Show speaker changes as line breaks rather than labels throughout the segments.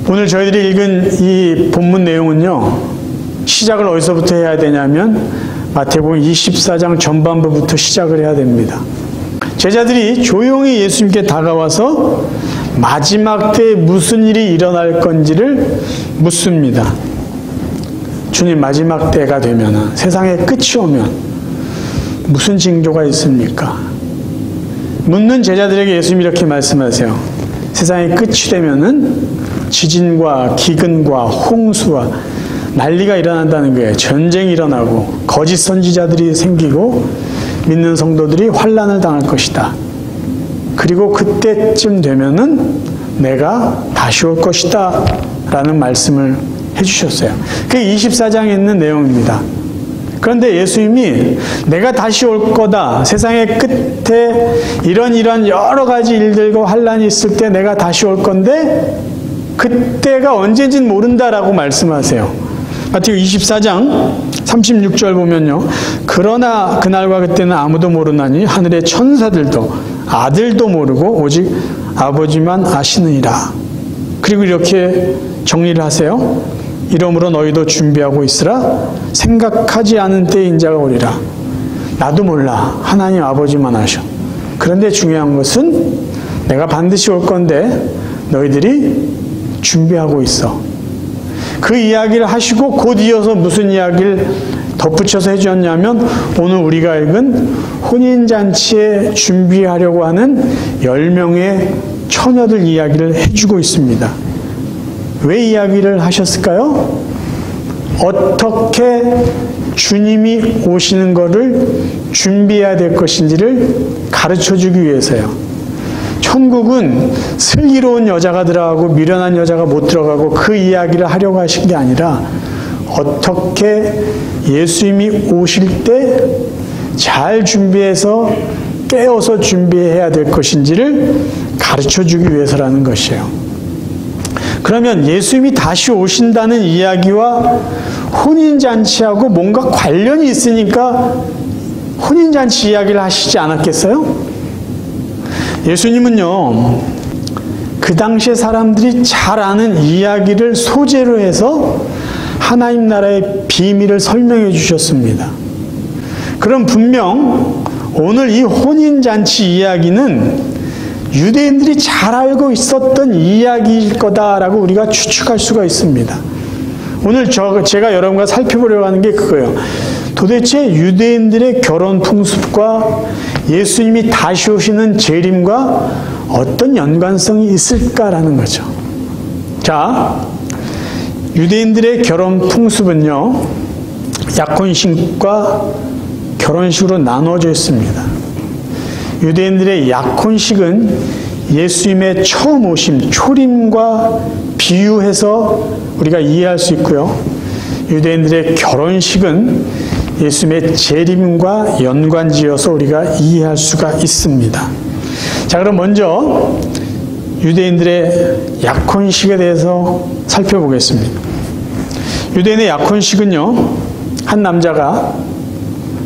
오늘 저희들이 읽은 이 본문 내용은요, 시작을 어디서부터 해야 되냐면 마태복음 24장 전반부부터 시작을 해야 됩니다. 제자들이 조용히 예수님께 다가와서 마지막 때에 무슨 일이 일어날 건지를 묻습니다. 주님, 마지막 때가 되면, 세상의 끝이 오면 무슨 징조가 있습니까? 묻는 제자들에게 예수님이 이렇게 말씀하세요. 세상의 끝이 되면은 지진과 기근과 홍수와 난리가 일어난다는 거예요. 전쟁이 일어나고 거짓 선지자들이 생기고 믿는 성도들이 환난을 당할 것이다. 그리고 그때쯤 되면은 내가 다시 올 것이다 라는 말씀을 해주셨어요. 그게 24장에 있는 내용입니다. 그런데 예수님이 내가 다시 올 거다, 세상의 끝에 이런 여러 가지 일들과 환난이 있을 때 내가 다시 올 건데 그때가 언제인지는 모른다라고 말씀하세요. 마태복음 24장 36절 보면요, 그러나 그날과 그때는 아무도 모르나니 하늘의 천사들도 아들도 모르고 오직 아버지만 아시느니라. 그리고 이렇게 정리를 하세요. 이러므로 너희도 준비하고 있으라. 생각하지 않은 때에 인자가 오리라. 나도 몰라, 하나님 아버지만 아셔. 그런데 중요한 것은 내가 반드시 올 건데 너희들이 준비하고 있어. 그 이야기를 하시고 곧 이어서 무슨 이야기를 덧붙여서 해주었냐면 오늘 우리가 읽은 혼인잔치에 준비하려고 하는 10명의 처녀들 이야기를 해주고 있습니다. 왜 이야기를 하셨을까요? 어떻게 주님이 오시는 것을 준비해야 될 것인지를 가르쳐주기 위해서요. 천국은 슬기로운 여자가 들어가고 미련한 여자가 못 들어가고 그 이야기를 하려고 하신 게 아니라 어떻게 예수님이 오실 때 잘 준비해서 깨어서 준비해야 될 것인지를 가르쳐주기 위해서라는 것이에요. 그러면 예수님이 다시 오신다는 이야기와 혼인잔치하고 뭔가 관련이 있으니까 혼인잔치 이야기를 하시지 않았겠어요? 예수님은요, 그 당시에 사람들이 잘 아는 이야기를 소재로 해서 하나님 나라의 비밀을 설명해 주셨습니다. 그럼 분명 오늘 이 혼인잔치 이야기는 유대인들이 잘 알고 있었던 이야기일 거다라고 우리가 추측할 수가 있습니다. 오늘 제가 여러분과 살펴보려고 하는 게 그거예요. 도대체 유대인들의 결혼 풍습과 예수님이 다시 오시는 재림과 어떤 연관성이 있을까라는 거죠. 자, 유대인들의 결혼 풍습은요, 약혼식과 결혼식으로 나눠져 있습니다. 유대인들의 약혼식은 예수님의 처음 오심, 초림과 비유해서 우리가 이해할 수 있고요. 유대인들의 결혼식은 예수님의 재림과 연관지어서 우리가 이해할 수가 있습니다. 자, 그럼 먼저 유대인들의 약혼식에 대해서 살펴보겠습니다. 유대인의 약혼식은요, 한 남자가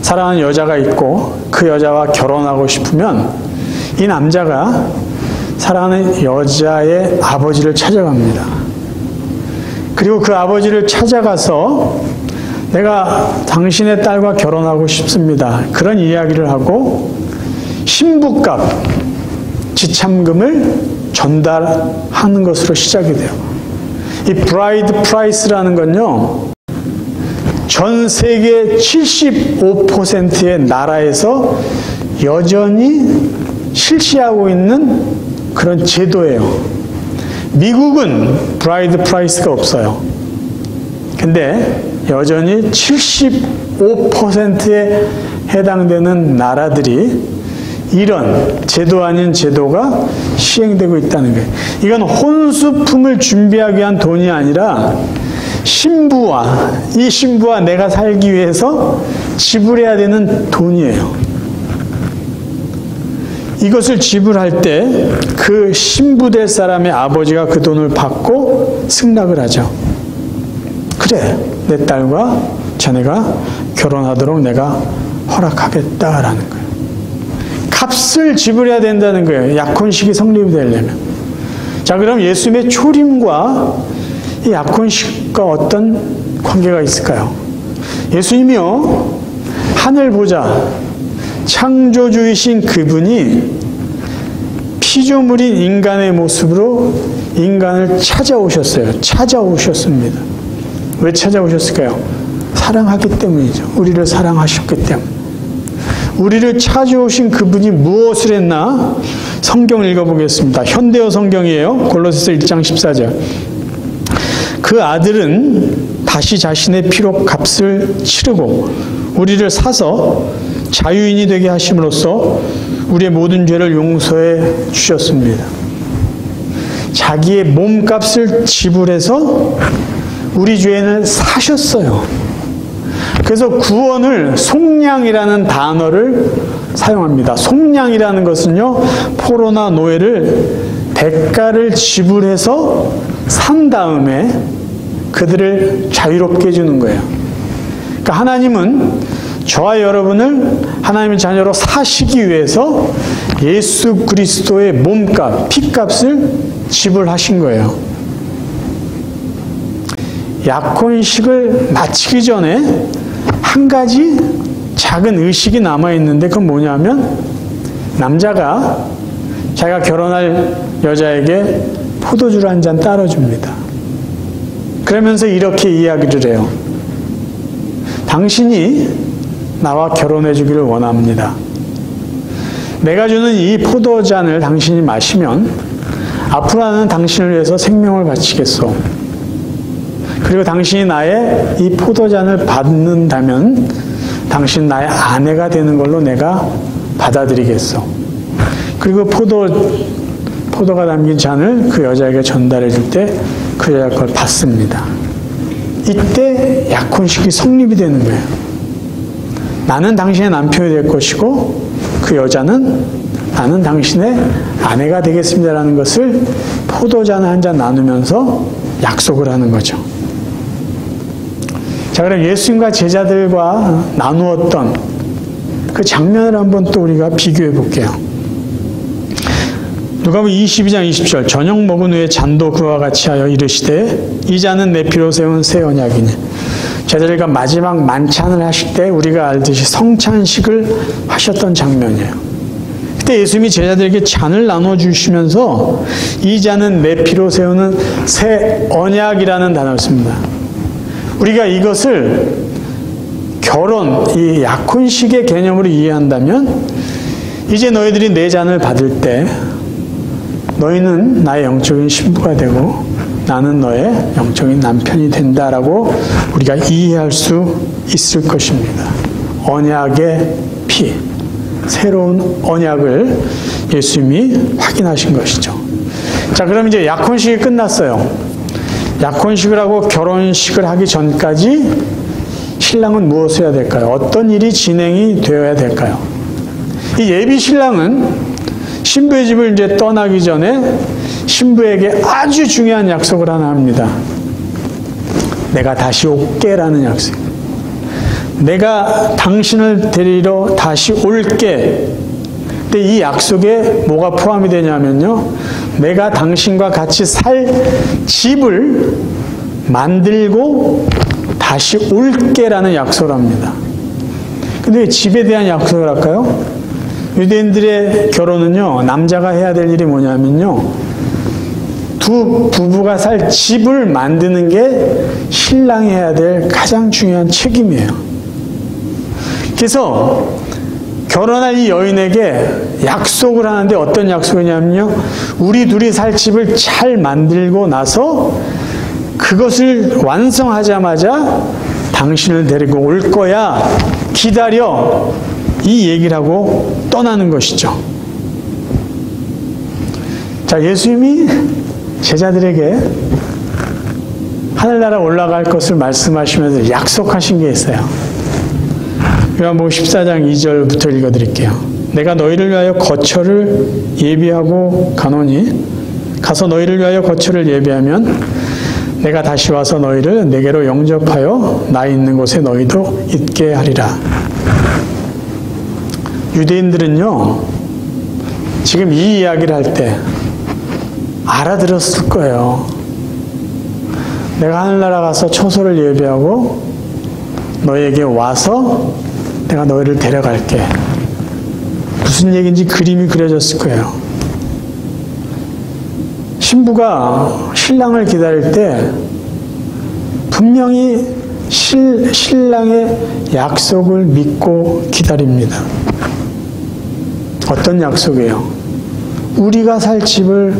사랑하는 여자가 있고 그 여자와 결혼하고 싶으면 이 남자가 사랑하는 여자의 아버지를 찾아갑니다. 그리고 그 아버지를 찾아가서 내가 당신의 딸과 결혼하고 싶습니다. 그런 이야기를 하고 신부값, 지참금을 전달하는 것으로 시작이 돼요. 이 브라이드 프라이스라는 건요, 전 세계 75%의 나라에서 여전히 실시하고 있는 그런 제도예요. 미국은 브라이드 프라이스가 없어요. 근데 여전히 75%에 해당되는 나라들이 이런 제도 아닌 제도가 시행되고 있다는 거예요. 이건 혼수품을 준비하기 위한 돈이 아니라 이 신부와 내가 살기 위해서 지불해야 되는 돈이에요. 이것을 지불할 때 그 신부 될 사람의 아버지가 그 돈을 받고 승낙을 하죠. 그래, 내 딸과 자네가 결혼하도록 내가 허락하겠다라는 거예요. 값을 지불해야 된다는 거예요. 약혼식이 성립이 되려면. 자, 그럼 예수님의 초림과 이 약혼식과 어떤 관계가 있을까요? 예수님이요, 하늘 보자 창조주이신 그분이 피조물인 인간의 모습으로 인간을 찾아오셨어요. 찾아오셨습니다. 왜 찾아오셨을까요? 사랑하기 때문이죠. 우리를 사랑하셨기 때문에. 우리를 찾아오신 그분이 무엇을 했나? 성경 읽어보겠습니다. 현대어 성경이에요. 골로새서 1장 14절. 그 아들은 다시 자신의 피로 값을 치르고 우리를 사서 자유인이 되게 하심으로써 우리의 모든 죄를 용서해 주셨습니다. 자기의 몸값을 지불해서 우리 죄인을 사셨어요. 그래서 구원을 속량이라는 단어를 사용합니다. 속량이라는 것은요, 포로나 노예를 대가를 지불해서 산 다음에 그들을 자유롭게 해주는 거예요. 그러니까 하나님은 저와 여러분을 하나님의 자녀로 사시기 위해서 예수 그리스도의 몸값, 피값을 지불하신 거예요. 약혼식을 마치기 전에 한 가지 작은 의식이 남아있는데 그건 뭐냐면 남자가 자기가 결혼할 여자에게 포도주를 한 잔 따라줍니다. 그러면서 이렇게 이야기를 해요. 당신이 나와 결혼해 주기를 원합니다. 내가 주는 이 포도잔을 당신이 마시면 앞으로 나는 당신을 위해서 생명을 바치겠소. 그리고 당신이 나의 이 포도잔을 받는다면 당신 나의 아내가 되는 걸로 내가 받아들이겠소. 그리고 포도가 담긴 잔을 그 여자에게 전달해 줄 때 그 여자가 그걸 받습니다. 이때 약혼식이 성립이 되는 거예요. 나는 당신의 남편이 될 것이고 그 여자는 나는 당신의 아내가 되겠습니다라는 것을 포도잔을 한 잔 나누면서 약속을 하는 거죠. 자, 그럼 예수님과 제자들과 나누었던 그 장면을 한번 또 우리가 비교해 볼게요. 누가복음 22장 20절. 저녁 먹은 후에 잔도 그와 같이 하여 이르시되 이 잔은 내 피로 세운 새 언약이니. 제자들과 마지막 만찬을 하실 때 우리가 알듯이 성찬식을 하셨던 장면이에요. 그때 예수님이 제자들에게 잔을 나눠주시면서 이 잔은 내 피로 세우는 새 언약이라는 단어를 씁니다. 우리가 이것을 결혼, 이 약혼식의 개념으로 이해한다면 이제 너희들이 내 잔을 받을 때 너희는 나의 영적인 신부가 되고 나는 너의 영적인 남편이 된다라고 우리가 이해할 수 있을 것입니다. 언약의 피, 새로운 언약을 예수님이 확인하신 것이죠. 자, 그럼 이제 약혼식이 끝났어요. 약혼식을 하고 결혼식을 하기 전까지 신랑은 무엇을 해야 될까요? 어떤 일이 진행이 되어야 될까요? 이 예비 신랑은 신부의 집을 이제 떠나기 전에 신부에게 아주 중요한 약속을 하나 합니다. 내가 다시 올게라는 약속. 내가 당신을 데리러 다시 올게. 근데 이 약속에 뭐가 포함이 되냐면요. 내가 당신과 같이 살 집을 만들고 다시 올게라는 약속을 합니다. 근데 왜 집에 대한 약속을 할까요? 유대인들의 결혼은요, 남자가 해야 될 일이 뭐냐면요, 두 부부가 살 집을 만드는 게 신랑이 해야 될 가장 중요한 책임이에요. 그래서 결혼할 이 여인에게 약속을 하는데 어떤 약속이냐면요, 우리 둘이 살 집을 잘 만들고 나서 그것을 완성하자마자 당신을 데리고 올 거야. 기다려. 이 얘기를 하고 떠나는 것이죠. 자, 예수님이 제자들에게 하늘나라 올라갈 것을 말씀하시면서 약속하신 게 있어요. 요한복음 14장 2절부터 읽어드릴게요. 내가 너희를 위하여 거처를 예비하고 가노니 가서 너희를 위하여 거처를 예비하면 내가 다시 와서 너희를 내게로 영접하여 나 있는 곳에 너희도 있게 하리라. 유대인들은요, 지금 이 이야기를 할 때 알아들었을 거예요. 내가 하늘나라 가서 처소를 예비하고 너에게 와서 내가 너희를 데려갈게. 무슨 얘기인지 그림이 그려졌을 거예요. 신부가 신랑을 기다릴 때 분명히 신랑의 약속을 믿고 기다립니다. 어떤 약속이에요? 우리가 살 집을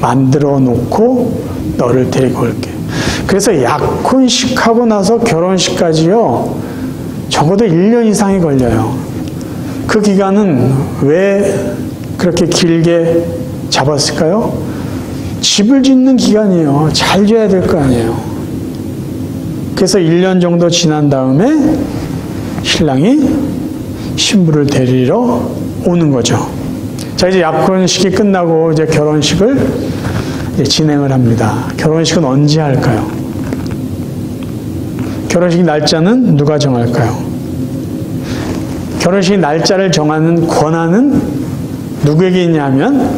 만들어 놓고 너를 데리고 올게. 그래서 약혼식하고 나서 결혼식까지요, 적어도 1년 이상이 걸려요. 그 기간은 왜 그렇게 길게 잡았을까요? 집을 짓는 기간이에요. 잘 지어야 될 거 아니에요. 그래서 1년 정도 지난 다음에 신랑이 신부를 데리러 오는 거죠. 자, 이제 약혼식이 끝나고 이제 결혼식을 이제 진행을 합니다. 결혼식은 언제 할까요? 결혼식 날짜는 누가 정할까요? 결혼식 날짜를 정하는 권한은 누구에게 있냐면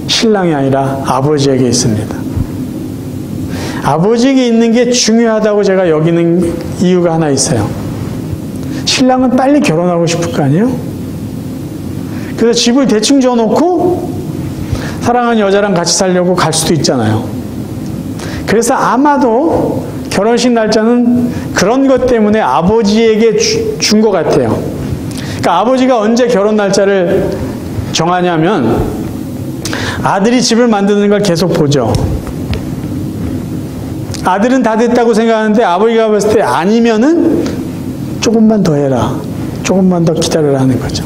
신랑이 아니라 아버지에게 있습니다. 아버지에게 있는 게 중요하다고 제가 여기는 이유가 하나 있어요. 신랑은 빨리 결혼하고 싶을 거 아니에요? 그래서 집을 대충 줘놓고 사랑하는 여자랑 같이 살려고 갈 수도 있잖아요. 그래서 아마도 결혼식 날짜는 그런 것 때문에 아버지에게 준 것 같아요. 그러니까 아버지가 언제 결혼 날짜를 정하냐면 아들이 집을 만드는 걸 계속 보죠. 아들은 다 됐다고 생각하는데 아버지가 봤을 때 아니면은 조금만 더 해라, 조금만 더 기다려라 하는 거죠.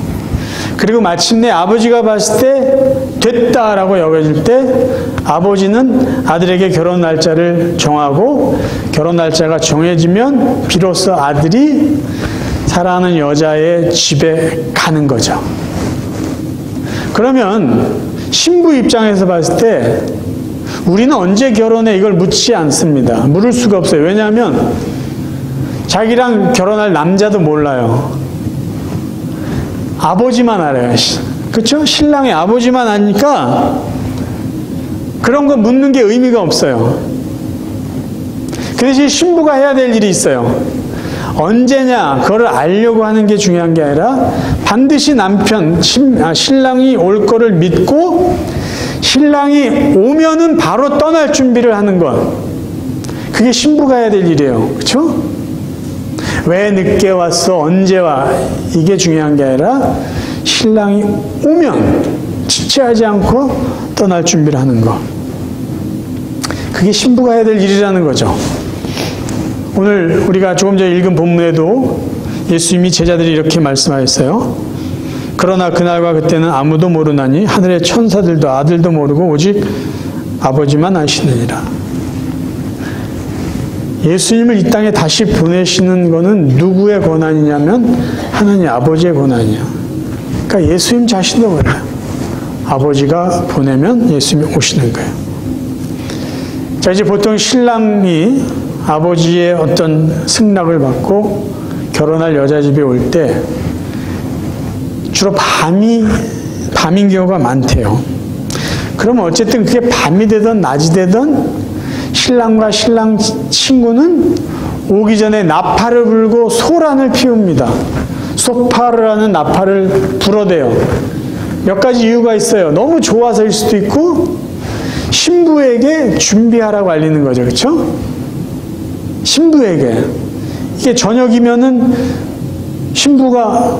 그리고 마침내 아버지가 봤을 때 됐다라고 여겨질 때 아버지는 아들에게 결혼 날짜를 정하고 결혼 날짜가 정해지면 비로소 아들이 사랑하는 여자의 집에 가는 거죠. 그러면 신부 입장에서 봤을 때 우리는 언제 결혼해 이걸 묻지 않습니다. 물을 수가 없어요. 왜냐하면 자기랑 결혼할 남자도 몰라요. 아버지만 알아요. 그렇죠? 신랑의 아버지만 아니까 그런 거 묻는 게 의미가 없어요. 그 대신 신부가 해야 될 일이 있어요. 언제냐 그거를 알려고 하는 게 중요한 게 아니라 반드시 신랑이 올 거를 믿고 신랑이 오면은 바로 떠날 준비를 하는 것. 그게 신부가 해야 될 일이에요. 그렇죠? 왜 늦게 왔어? 언제 와? 이게 중요한 게 아니라 신랑이 오면 지체하지 않고 떠날 준비를 하는 것. 그게 신부가 해야 될 일이라는 거죠. 오늘 우리가 조금 전에 읽은 본문에도 예수님이 제자들이 이렇게 말씀하셨어요. 그러나 그날과 그때는 아무도 모르나니 하늘의 천사들도 아들도 모르고 오직 아버지만 아시느니라. 예수님을 이 땅에 다시 보내시는 것은 누구의 권한이냐면 하나님 아버지의 권한이야. 그러니까 예수님 자신도 몰라요. 아버지가 보내면 예수님이 오시는 거예요. 자, 이제 보통 신랑이 아버지의 어떤 승낙을 받고 결혼할 여자 집에 올 때 주로 밤인 경우가 많대요. 그러면 어쨌든 그게 밤이 되든 낮이 되든 신랑과 신랑 친구는 오기 전에 나팔을 불고 소란을 피웁니다. 속파를 하는 나팔을 불어대요. 몇 가지 이유가 있어요. 너무 좋아서일 수도 있고 신부에게 준비하라고 알리는 거죠. 그렇죠? 신부에게. 이게 저녁이면은 신부가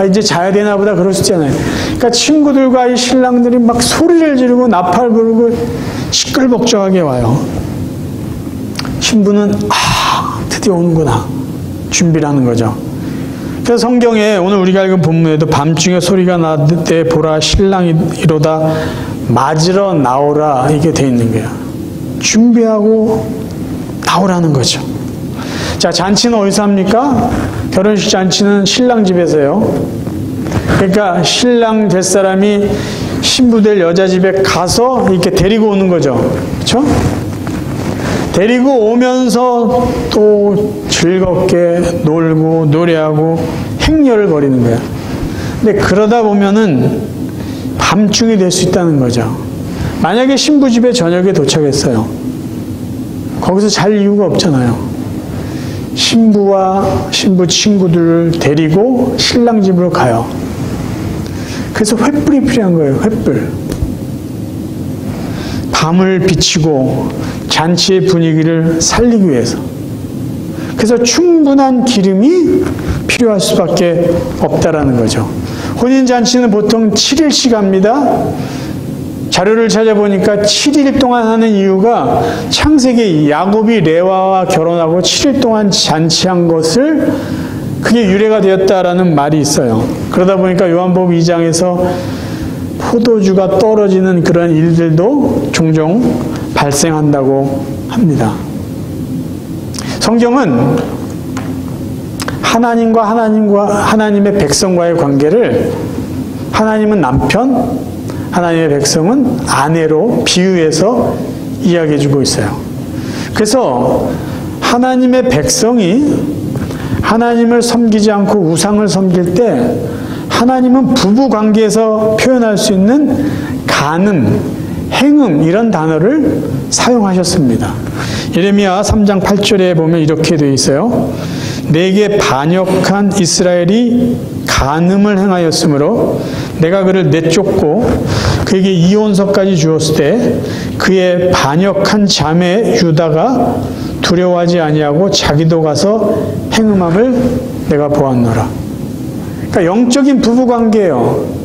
이제 자야 되나 보다 그럴 수 있잖아요. 그러니까 친구들과 이 신랑들이 막 소리를 지르고 나팔 부르고 시끌벅적하게 와요. 신부는 드디어 오는구나 준비를 하는 거죠. 그래서 성경에 오늘 우리가 읽은 본문에도 밤중에 소리가 나되 보라 신랑이 이로다 맞으러 나오라 이게 돼 있는 거예요. 준비하고 나오라는 거죠. 자, 잔치는 어디서 합니까? 결혼식 잔치는 신랑 집에서요. 그러니까 신랑 될 사람이 신부 될 여자 집에 가서 이렇게 데리고 오는 거죠. 그렇죠? 데리고 오면서 또 즐겁게 놀고 노래하고 행렬을 벌이는 거야. 근데 그러다 보면은 밤중이 될 수 있다는 거죠. 만약에 신부 집에 저녁에 도착했어요. 거기서 잘 이유가 없잖아요. 신부와 신부 친구들을 데리고 신랑 집으로 가요. 그래서 횃불이 필요한 거예요. 횃불. 밤을 비치고 잔치의 분위기를 살리기 위해서. 그래서 충분한 기름이 필요할 수밖에 없다라는 거죠. 혼인잔치는 보통 7일씩 합니다. 자료를 찾아보니까 7일 동안 하는 이유가 창세기 야곱이 레와와 결혼하고 7일 동안 잔치한 것을 그게 유래가 되었다라는 말이 있어요. 그러다 보니까 요한복음 2장에서 포도주가 떨어지는 그런 일들도 종종 발생한다고 합니다. 성경은 하나님의 백성과의 관계를 하나님은 남편, 하나님의 백성은 아내로 비유해서 이야기해주고 있어요. 그래서 하나님의 백성이 하나님을 섬기지 않고 우상을 섬길 때 하나님은 부부 관계에서 표현할 수 있는 간음, 행음 이런 단어를 사용하셨습니다. 예레미야 3장 8절에 보면 이렇게 되어 있어요. 내게 반역한 이스라엘이 간음을 행하였으므로 내가 그를 내쫓고 그에게 이혼서까지 주었을 때 그의 반역한 자매 유다가 두려워하지 아니하고 자기도 가서 행음함을 내가 보았노라. 그러니까 영적인 부부관계예요.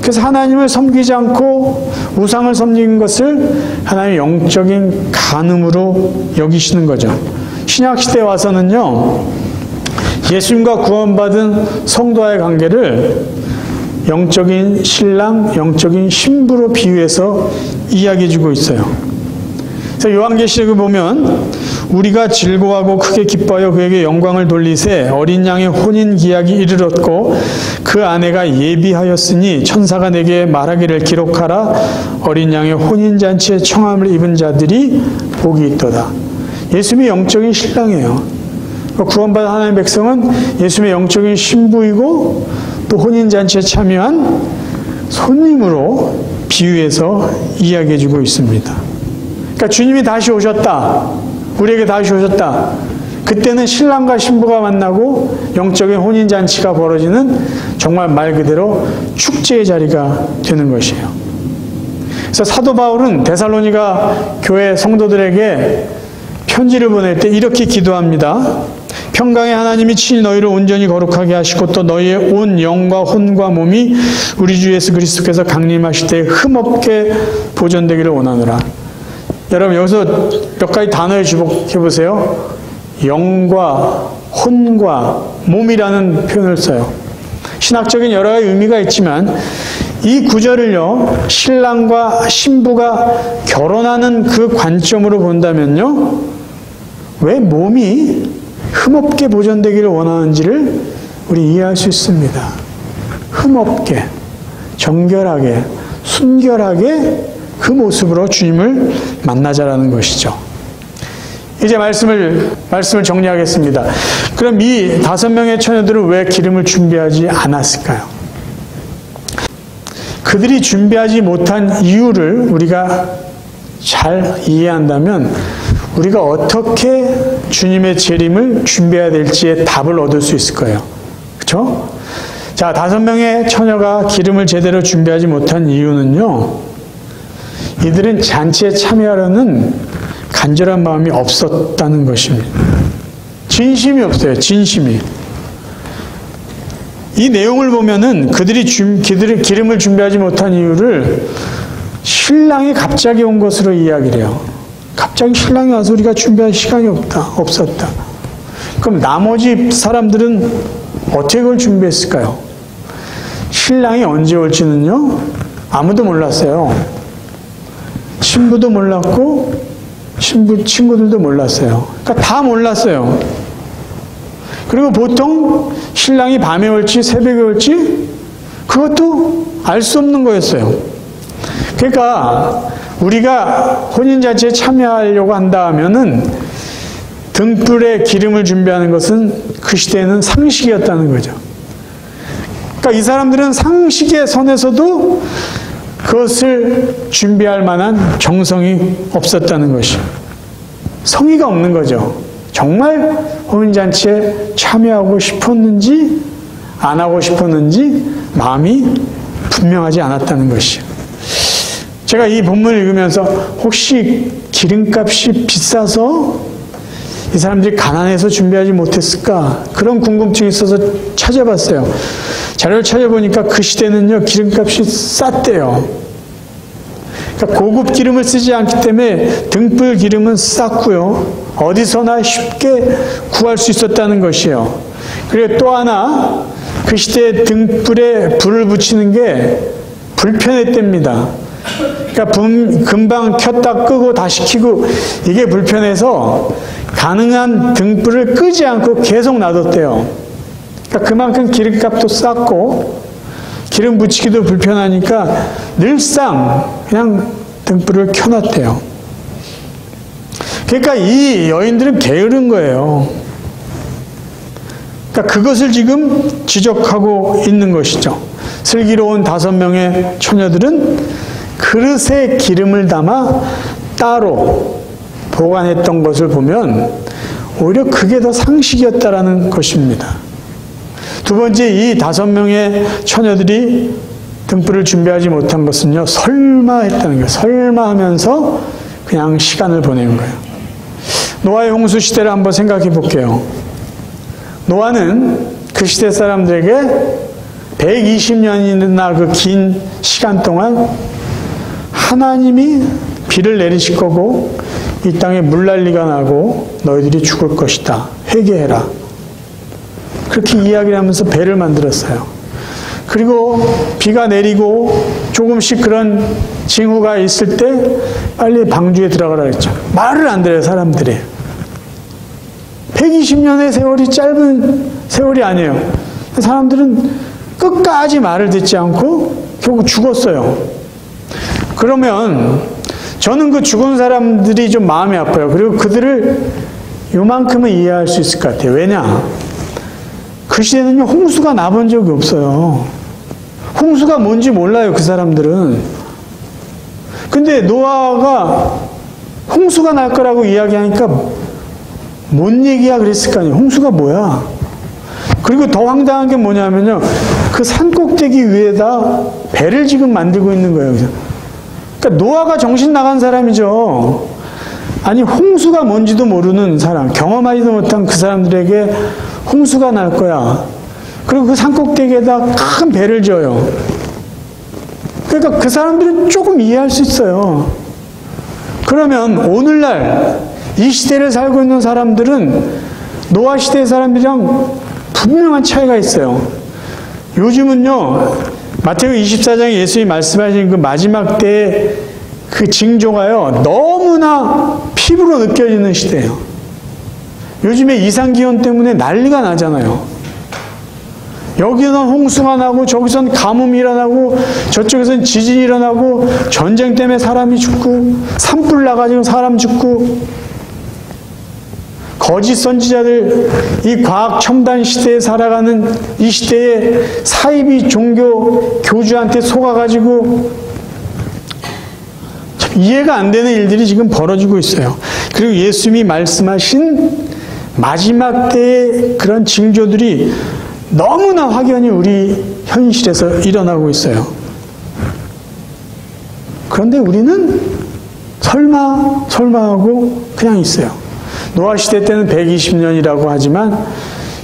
그래서 하나님을 섬기지 않고 우상을 섬기는 것을 하나님의 영적인 간음으로 여기시는 거죠. 신약시대에 와서는요, 예수님과 구원받은 성도와의 관계를 영적인 신랑, 영적인 신부로 비유해서 이야기해주고 있어요. 그래서 요한계시록을 보면 우리가 즐거워하고 크게 기뻐하여 그에게 영광을 돌리세 어린 양의 혼인 기약이 이르렀고 그 아내가 예비하였으니 천사가 내게 말하기를 기록하라 어린 양의 혼인잔치에 청함을 입은 자들이 복이 있도다. 예수님이 영적인 신랑이에요. 구원받은 하나님의 백성은 예수님의 영적인 신부이고 또 혼인잔치에 참여한 손님으로 비유해서 이야기해주고 있습니다. 그러니까 주님이 다시 오셨다. 우리에게 다시 오셨다. 그때는 신랑과 신부가 만나고 영적인 혼인잔치가 벌어지는 정말 말 그대로 축제의 자리가 되는 것이에요. 그래서 사도 바울은 데살로니가 교회 성도들에게 편지를 보낼 때 이렇게 기도합니다. 평강의 하나님이 친히 너희를 온전히 거룩하게 하시고 또 너희의 온 영과 혼과 몸이 우리 주 예수 그리스도께서 강림하실 때 흠없게 보존되기를 원하노라. 여러분 여기서 몇 가지 단어에 주목해 보세요. 영과 혼과 몸이라는 표현을 써요. 신학적인 여러 가지 의미가 있지만 이 구절을요, 신랑과 신부가 결혼하는 그 관점으로 본다면요, 왜 몸이 흠없게 보존되기를 원하는지를 우리 이해할 수 있습니다. 흠없게, 정결하게, 순결하게 그 모습으로 주님을 만나자라는 것이죠. 이제 말씀을 정리하겠습니다. 그럼 이 5명의 처녀들은 왜 기름을 준비하지 않았을까요? 그들이 준비하지 못한 이유를 우리가 잘 이해한다면 우리가 어떻게 주님의 재림을 준비해야 될지의 답을 얻을 수 있을 거예요. 그렇죠? 자, 5명의 처녀가 기름을 제대로 준비하지 못한 이유는요, 이들은 잔치에 참여하려는 간절한 마음이 없었다는 것입니다. 진심이 없어요. 진심이. 이 내용을 보면은 그들이 기름을 준비하지 못한 이유를 신랑이 갑자기 온 것으로 이야기를 해요. 갑자기 신랑이 와서 우리가 준비할 시간이 없었다. 그럼 나머지 사람들은 어떻게 그걸 준비했을까요? 신랑이 언제 올지는요, 아무도 몰랐어요. 신부도 몰랐고 신부 친구들도 몰랐어요. 그러니까 다 몰랐어요. 그리고 보통 신랑이 밤에 올지 새벽에 올지 그것도 알 수 없는 거였어요. 그러니까 우리가 혼인잔치에 참여하려고 한다 하면은 등불에 기름을 준비하는 것은 그 시대에는 상식이었다는 거죠. 그러니까 이 사람들은 상식의 선에서도 그것을 준비할 만한 정성이 없었다는 것이 성의가 없는 거죠. 정말 혼인잔치에 참여하고 싶었는지 안 하고 싶었는지 마음이 분명하지 않았다는 것이요. 제가 이 본문을 읽으면서 혹시 기름값이 비싸서 이 사람들이 가난해서 준비하지 못했을까? 그런 궁금증이 있어서 찾아봤어요. 자료를 찾아보니까 그 시대는요, 기름값이 쌌대요. 그러니까 고급 기름을 쓰지 않기 때문에 등불 기름은 쌌고요. 어디서나 쉽게 구할 수 있었다는 것이에요. 그리고 또 하나, 그 시대에 등불에 불을 붙이는 게 불편했답니다. 그러니까 금방 켰다 끄고 다시 켜고 이게 불편해서 가능한 등불을 끄지 않고 계속 놔뒀대요. 그러니까 그만큼 기름값도 쌌고 기름 붙이기도 불편하니까 늘상 그냥 등불을 켜놨대요. 그러니까 이 여인들은 게으른 거예요. 그러니까 그것을 지금 지적하고 있는 것이죠. 슬기로운 5명의 처녀들은 그릇에 기름을 담아 따로 보관했던 것을 보면 오히려 그게 더 상식이었다라는 것입니다. 두 번째, 이 5명의 처녀들이 등불을 준비하지 못한 것은요, 설마 했다는 거예요. 설마 하면서 그냥 시간을 보내는 거예요. 노아의 홍수 시대를 한번 생각해 볼게요. 노아는 그 시대 사람들에게 120년이나 그 긴 시간 동안 하나님이 비를 내리실 거고 이 땅에 물난리가 나고 너희들이 죽을 것이다. 회개해라. 그렇게 이야기를 하면서 배를 만들었어요. 그리고 비가 내리고 조금씩 그런 징후가 있을 때 빨리 방주에 들어가라 했죠. 말을 안 들어요, 사람들이. 120년의 세월이 짧은 세월이 아니에요. 사람들은 끝까지 말을 듣지 않고 결국 죽었어요. 그러면 저는 그 죽은 사람들이 좀 마음이 아파요. 그리고 그들을 요만큼은 이해할 수 있을 것 같아요. 왜냐? 그 시대는요, 홍수가 나본 적이 없어요. 홍수가 뭔지 몰라요, 그 사람들은. 근데 노아가 홍수가 날 거라고 이야기하니까 뭔 얘기야 그랬을 거 아니에요. 홍수가 뭐야? 그리고 더 황당한 게 뭐냐면요, 그 산꼭대기 위에다 배를 지금 만들고 있는 거예요. 그러니까 노아가 정신 나간 사람이죠. 아니, 홍수가 뭔지도 모르는 사람, 경험하지도 못한 그 사람들에게 홍수가 날 거야. 그리고 그 산꼭대기에다 큰 배를 지어요. 그러니까 그 사람들은 조금 이해할 수 있어요. 그러면 오늘날 이 시대를 살고 있는 사람들은 노아 시대의 사람들이랑 분명한 차이가 있어요. 요즘은요, 마태복음 24장에 예수님이 말씀하신 그 마지막 때의 그 징조가요, 너무나 피부로 느껴지는 시대예요. 요즘에 이상기온 때문에 난리가 나잖아요. 여기는 홍수가 나고 저기선 가뭄이 일어나고 저쪽에선 지진이 일어나고 전쟁 때문에 사람이 죽고 산불 나가지고 사람 죽고 거짓 선지자들, 이 과학 첨단 시대에 살아가는 이 시대에 사이비 종교 교주한테 속아가지고 참 이해가 안 되는 일들이 지금 벌어지고 있어요. 그리고 예수님이 말씀하신 마지막 때의 그런 징조들이 너무나 확연히 우리 현실에서 일어나고 있어요. 그런데 우리는 설마 하고 그냥 있어요. 노아 시대 때는 120년이라고 하지만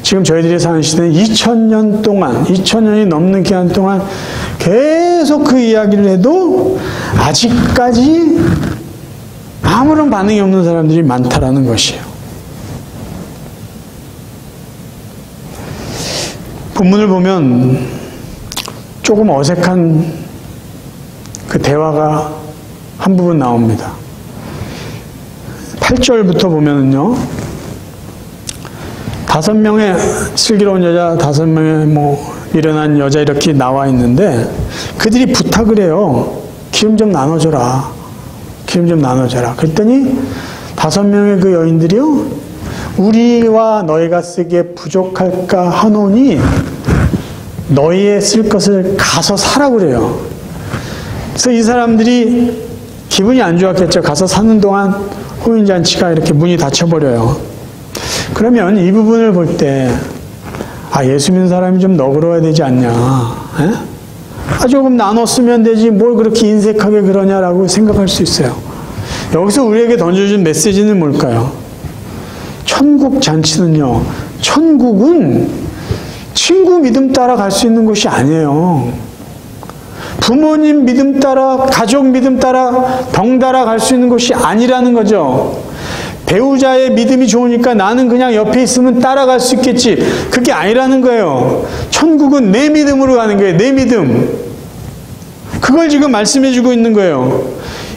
지금 저희들이 사는 시대는 2000년 동안, 2000년이 넘는 기간 동안 계속 그 이야기를 해도 아직까지 아무런 반응이 없는 사람들이 많다라는 것이에요. 본문을 보면 조금 어색한 그 대화가 한 부분 나옵니다. 8절부터 보면은요, 5명의 슬기로운 여자, 5명의 미련한 여자 이렇게 나와 있는데 그들이 부탁을 해요. 기름 좀 나눠줘라. 기름 좀 나눠줘라. 그랬더니 5명의 그 여인들이요, 우리와 너희가 쓰기에 부족할까 하노니 너희의 쓸 것을 가서 사라 그래요. 그래서 이 사람들이 기분이 안 좋았겠죠. 가서 사는 동안 호인잔치가 이렇게 문이 닫혀버려요. 그러면 이 부분을 볼 때, 예수 믿는 사람이 좀 너그러워야 되지 않냐. 조금 나눴으면 되지 뭘 그렇게 인색하게 그러냐라고 생각할 수 있어요. 여기서 우리에게 던져준 메시지는 뭘까요? 천국 잔치는요, 천국은 친구 믿음 따라 갈 수 있는 곳이 아니에요. 부모님 믿음 따라, 가족 믿음 따라 덩달아 갈 수 있는 곳이 아니라는 거죠. 배우자의 믿음이 좋으니까 나는 그냥 옆에 있으면 따라갈 수 있겠지. 그게 아니라는 거예요. 천국은 내 믿음으로 가는 거예요. 내 믿음. 그걸 지금 말씀해 주고 있는 거예요.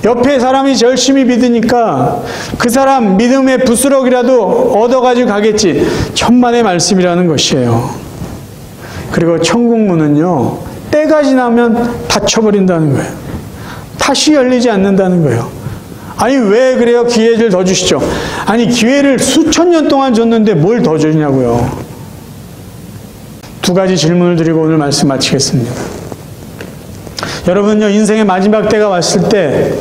옆에 사람이 열심히 믿으니까 그 사람 믿음의 부스럭이라도 얻어가지고 가겠지. 천만의 말씀이라는 것이에요. 그리고 천국 문은요, 때가 지나면 닫혀버린다는 거예요. 다시 열리지 않는다는 거예요. 왜 그래요? 기회를 더 주시죠. 기회를 수천 년 동안 줬는데 뭘 더 주냐고요. 두 가지 질문을 드리고 오늘 말씀 마치겠습니다. 여러분요, 인생의 마지막 때가 왔을 때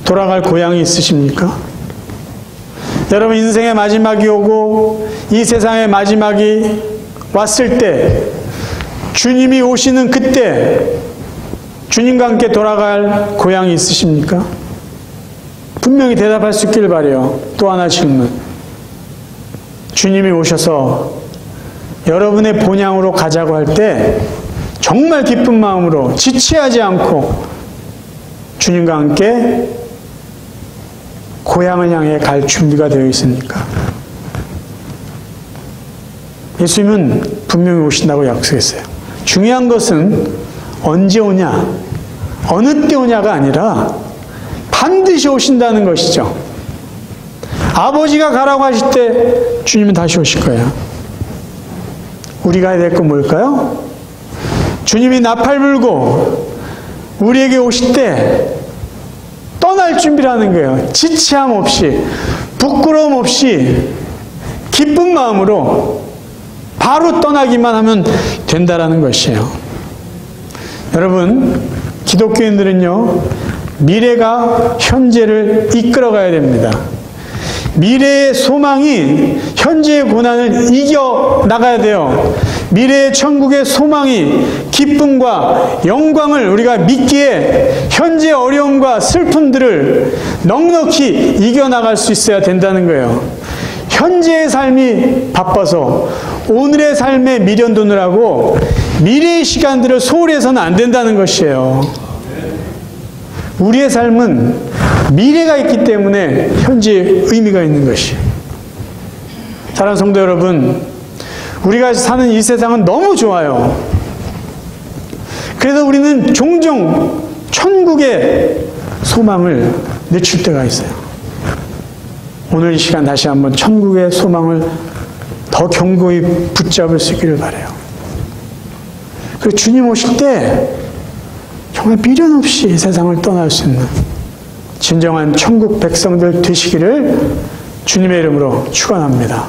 돌아갈 고향이 있으십니까? 여러분 인생의 마지막이 오고 이 세상의 마지막이 왔을 때, 주님이 오시는 그때 주님과 함께 돌아갈 고향이 있으십니까? 분명히 대답할 수 있길 바라요. 또 하나 질문. 주님이 오셔서 여러분의 본향으로 가자고 할 때 정말 기쁜 마음으로 지체하지 않고 주님과 함께 고향을 향해 갈 준비가 되어 있습니까? 예수님은 분명히 오신다고 약속했어요. 중요한 것은 언제 오냐, 어느 때 오냐가 아니라 반드시 오신다는 것이죠. 아버지가 가라고 하실 때 주님은 다시 오실 거예요. 우리가 해야 될 건 뭘까요? 주님이 나팔 불고 우리에게 오실 때 떠날 준비를 하는 거예요. 지체함 없이, 부끄러움 없이 기쁜 마음으로 바로 떠나기만 하면 된다라는 것이에요. 여러분, 기독교인들은요, 미래가 현재를 이끌어가야 됩니다. 미래의 소망이 현재의 고난을 이겨 나가야 돼요. 미래의 천국의 소망이 기쁨과 영광을 우리가 믿기에 현재의 어려움과 슬픔들을 넉넉히 이겨나갈 수 있어야 된다는 거예요. 현재의 삶이 바빠서 오늘의 삶에 미련 두느라고 미래의 시간들을 소홀히 해서는 안 된다는 것이에요. 우리의 삶은 미래가 있기 때문에 현재의 의미가 있는 것이에요. 사랑하는 성도 여러분, 우리가 사는 이 세상은 너무 좋아요. 그래서 우리는 종종 천국의 소망을 늦출 때가 있어요. 오늘 이 시간 다시 한번 천국의 소망을 더 견고히 붙잡을 수 있기를 바라요. 그리고 주님 오실 때 정말 미련 없이 세상을 떠날 수 있는 진정한 천국 백성들 되시기를 주님의 이름으로 축원합니다.